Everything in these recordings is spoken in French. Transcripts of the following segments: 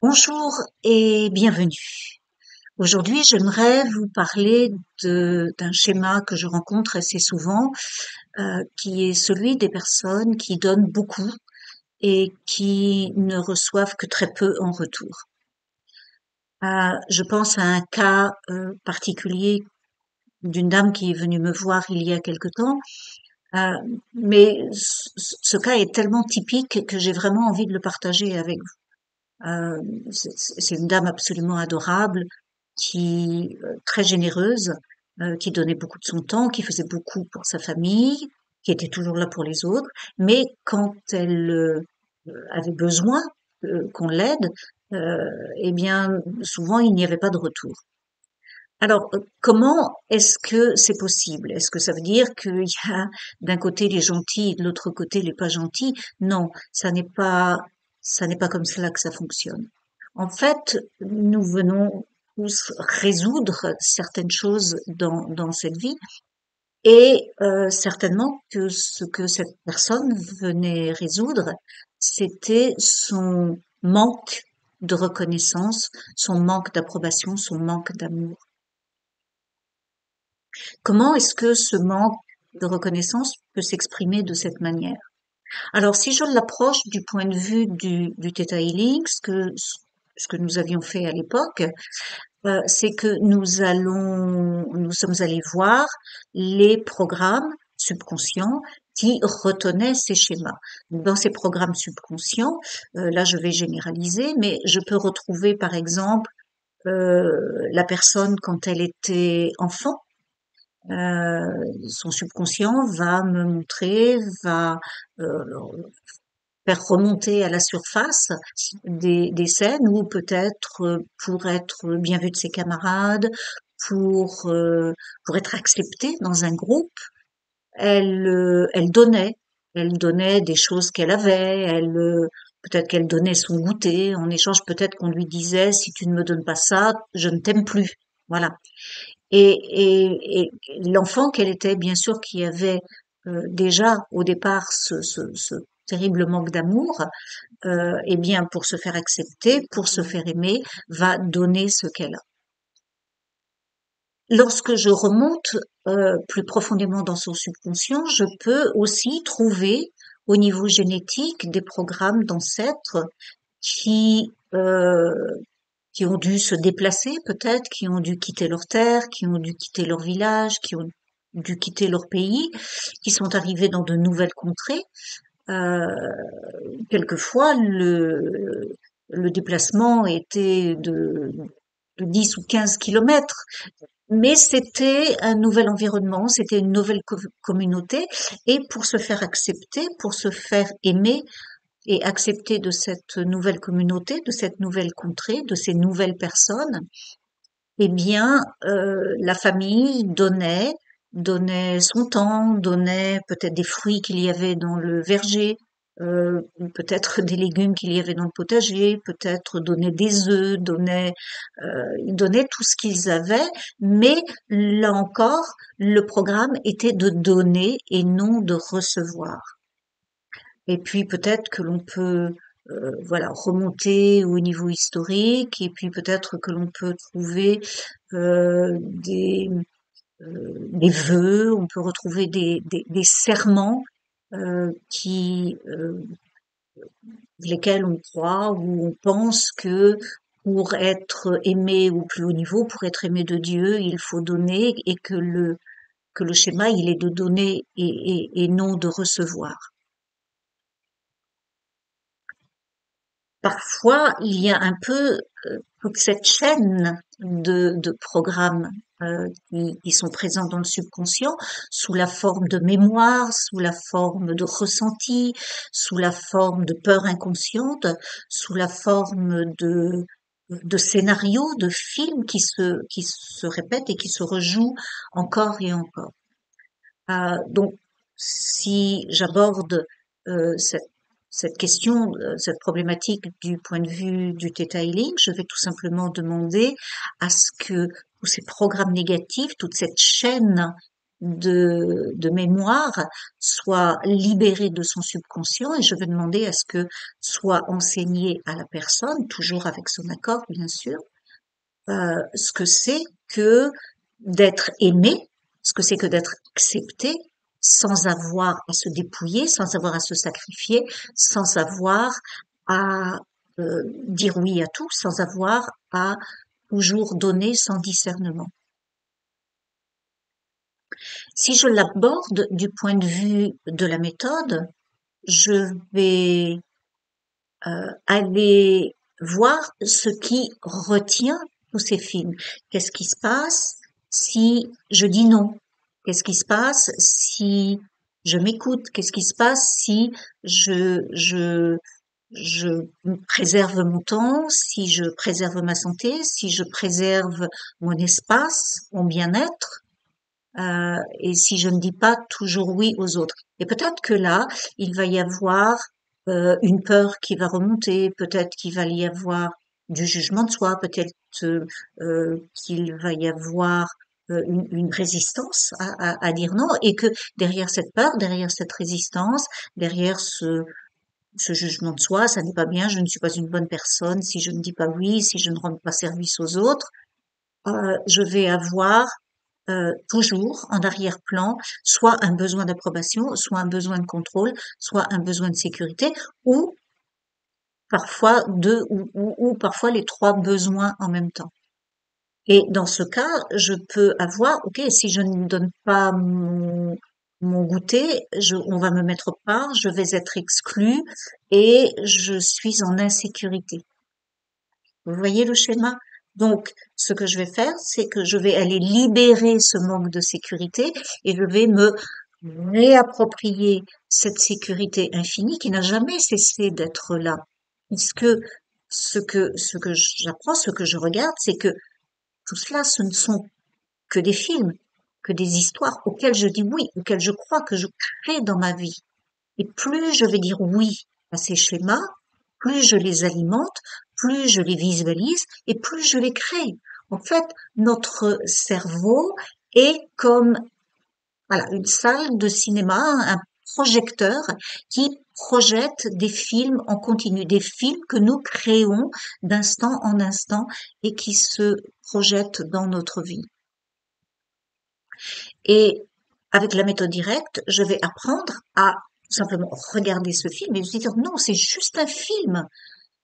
Bonjour et bienvenue. Aujourd'hui, j'aimerais vous parler d'un schéma que je rencontre assez souvent, qui est celui des personnes qui donnent beaucoup et qui ne reçoivent que très peu en retour. Je pense à un cas particulier d'une dame qui est venue me voir il y a quelque temps, euh, mais ce cas est tellement typique que j'ai vraiment envie de le partager avec vous. C'est une dame absolument adorable, très généreuse, qui donnait beaucoup de son temps, qui faisait beaucoup pour sa famille, qui était toujours là pour les autres. Mais quand elle avait besoin qu'on l'aide, eh bien, souvent il n'y avait pas de retour. Alors, comment est-ce que c'est possible? Est-ce que ça veut dire qu'il y a d'un côté les gentils et de l'autre côté les pas gentils? Non, ça n'est pas comme cela que ça fonctionne. En fait, nous venons tous résoudre certaines choses dans cette vie et certainement que ce que cette personne venait résoudre, c'était son manque de reconnaissance, son manque d'approbation, son manque d'amour. Comment est-ce que ce manque de reconnaissance peut s'exprimer de cette manière? Alors, si je l'approche du point de vue du Theta Healing, ce que nous avions fait à l'époque, c'est que nous sommes allés voir les programmes subconscients qui retenaient ces schémas. Dans ces programmes subconscients, là je vais généraliser, mais je peux retrouver par exemple la personne quand elle était enfant. Son subconscient va me montrer, va euh, faire remonter à la surface des scènes où peut-être pour être bien vu de ses camarades, pour euh, pour être acceptée dans un groupe, elle donnait des choses qu'elle avait, peut-être qu'elle donnait son goûter en échange, peut-être qu'on lui disait si tu ne me donnes pas ça, je ne t'aime plus. Voilà. Et l'enfant qu'elle était, bien sûr, qui avait déjà au départ ce terrible manque d'amour, eh bien, pour se faire accepter, pour se faire aimer, va donner ce qu'elle a. Lorsque je remonte plus profondément dans son subconscient, je peux aussi trouver au niveau génétique des programmes d'ancêtres qui euh, qui ont dû se déplacer peut-être, qui ont dû quitter leur terre, qui ont dû quitter leur village, qui ont dû quitter leur pays, qui sont arrivés dans de nouvelles contrées. Euh, Quelquefois, le déplacement était de 10 ou 15 kilomètres, mais c'était un nouvel environnement, c'était une nouvelle communauté, et pour se faire accepter, pour se faire aimer, et accepter de cette nouvelle communauté, de cette nouvelle contrée, de ces nouvelles personnes, eh bien, la famille donnait son temps, donnait peut-être des fruits qu'il y avait dans le verger, peut-être des légumes qu'il y avait dans le potager, peut-être donnait des œufs, ils donnaient tout ce qu'ils avaient, mais là encore, le programme était de donner et non de recevoir. Et puis peut-être que l'on peut voilà remonter au niveau historique et puis peut-être que l'on peut trouver euh, des des vœux, on peut retrouver des serments lesquels on croit ou on pense que pour être aimé au plus haut niveau, pour être aimé de Dieu, il faut donner et que le schéma il est de donner et non de recevoir. Parfois, il y a un peu toute cette chaîne de programmes qui sont présents dans le subconscient sous la forme de mémoire, sous la forme de ressenti, sous la forme de peur inconsciente, sous la forme de scénarios, de films qui se répètent et qui se rejouent encore et encore. Donc, si j'aborde cette question, cette problématique du point de vue du Theta Healing, je vais tout simplement demander à ce que tous ces programmes négatifs, toute cette chaîne de mémoire soit libéré de son subconscient et je vais demander à ce que soit enseigné à la personne, toujours avec son accord bien sûr, ce que c'est que d'être aimé, ce que c'est que d'être accepté sans avoir à se dépouiller, sans avoir à se sacrifier, sans avoir à dire oui à tout, sans avoir à toujours donner sans discernement. Si je l'aborde du point de vue de la méthode, je vais aller voir ce qui retient tous ces films. Qu'est-ce qui se passe si je dis non? Qu'est-ce qui se passe si je m'écoute? Qu'est-ce qui se passe si je préserve mon temps, si je préserve ma santé, si je préserve mon espace, mon bien-être? Et si je ne dis pas toujours oui aux autres. Et peut-être que là, il va y avoir une peur qui va remonter, peut-être qu'il va y avoir du jugement de soi, peut-être qu'il va y avoir une résistance à dire non, et que derrière cette peur, derrière cette résistance, derrière ce jugement de soi, ça n'est pas bien, je ne suis pas une bonne personne si je ne dis pas oui, si je ne rends pas service aux autres, je vais avoir toujours en arrière-plan, soit un besoin d'approbation, soit un besoin de contrôle, soit un besoin de sécurité, ou parfois deux ou parfois les trois besoins en même temps. Et dans ce cas, je peux avoir, ok, si je ne donne pas mon goûter, on va me mettre part, je vais être exclue et je suis en insécurité. Vous voyez le schéma? Donc, ce que je vais faire, c'est que je vais aller libérer ce manque de sécurité et je vais me réapproprier cette sécurité infinie qui n'a jamais cessé d'être là. Puisque ce que j'apprends, ce que je regarde, c'est que tout cela, ce ne sont que des films, que des histoires auxquelles je dis oui, auxquelles je crois que je crée dans ma vie. Et plus je vais dire oui à ces schémas, plus je les alimente, plus je les visualise et plus je les crée. En fait, notre cerveau est comme voilà, une salle de cinéma, un projecteur qui projette des films en continu, des films que nous créons d'instant en instant et qui se projettent dans notre vie. Et avec la méthode directe, je vais apprendre à simplement regarder ce film et se dire non, c'est juste un film.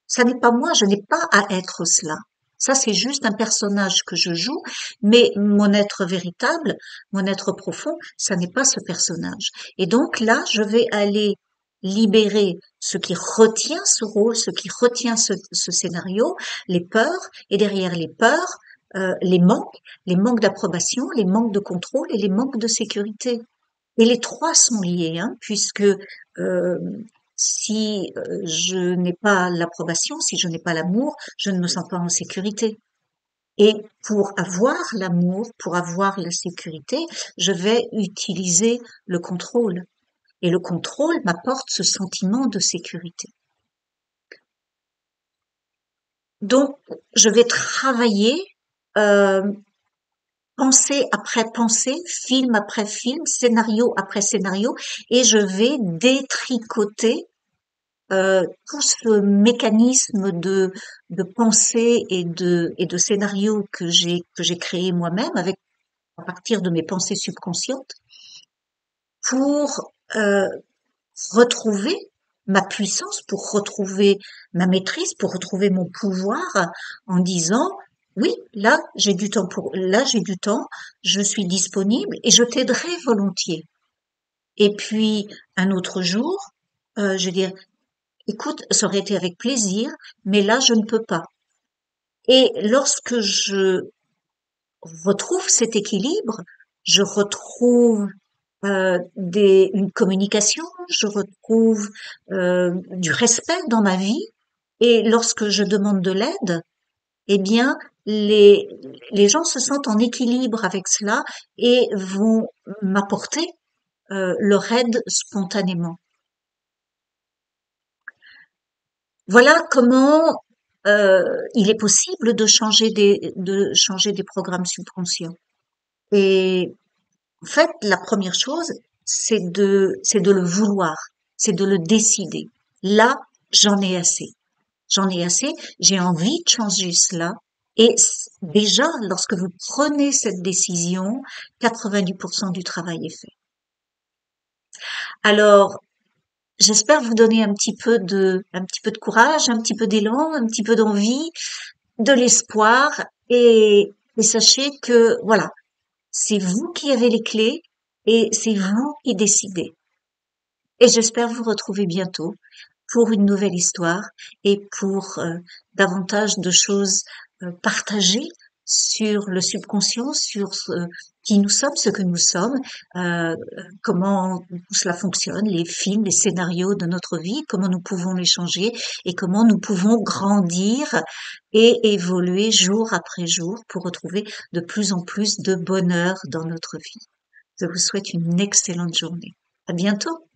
Ça n'est pas moi, je n'ai pas à être cela. Ça, c'est juste un personnage que je joue, mais mon être véritable, mon être profond, ça n'est pas ce personnage. Et donc là, je vais aller libérer ce qui retient ce rôle, ce qui retient ce scénario, les peurs, et derrière les peurs, les manques d'approbation, les manques de contrôle et les manques de sécurité. Et les trois sont liés, hein, puisque euh, si je n'ai pas l'approbation, si je n'ai pas l'amour, je ne me sens pas en sécurité. Et pour avoir l'amour, pour avoir la sécurité, je vais utiliser le contrôle. Et le contrôle m'apporte ce sentiment de sécurité. Donc, je vais travailler euh, pensée après pensée, film après film, scénario après scénario, et je vais détricoter tout ce mécanisme de pensée et de scénario que j'ai créé moi-même avec à partir de mes pensées subconscientes pour retrouver ma puissance, pour retrouver ma maîtrise, pour retrouver mon pouvoir en disant oui, là j'ai du temps, je suis disponible et je t'aiderai volontiers. Et puis un autre jour, je vais dire écoute, ça aurait été avec plaisir, mais là je ne peux pas. Et lorsque je retrouve cet équilibre, je retrouve une communication, je retrouve du respect dans ma vie. Et lorsque je demande de l'aide, eh bien, les gens se sentent en équilibre avec cela et vont m'apporter leur aide spontanément. Voilà comment il est possible de changer des programmes subconscients. Et En fait, la première chose, c'est de le vouloir, c'est de le décider. Là, j'en ai assez. J'en ai assez, j'ai envie de changer cela. Et déjà, lorsque vous prenez cette décision, 90% du travail est fait. Alors, j'espère vous donner un petit peu de courage, un petit peu d'élan, un petit peu d'envie, de l'espoir. Et sachez que, voilà, c'est vous qui avez les clés et c'est vous qui décidez. Et j'espère vous retrouver bientôt pour une nouvelle histoire et pour davantage de choses partagées sur le subconscient, sur qui nous sommes, ce que nous sommes, euh, comment tout cela fonctionne, les films, les scénarios de notre vie, comment nous pouvons les changer et comment nous pouvons grandir et évoluer jour après jour pour retrouver de plus en plus de bonheur dans notre vie. Je vous souhaite une excellente journée. À bientôt.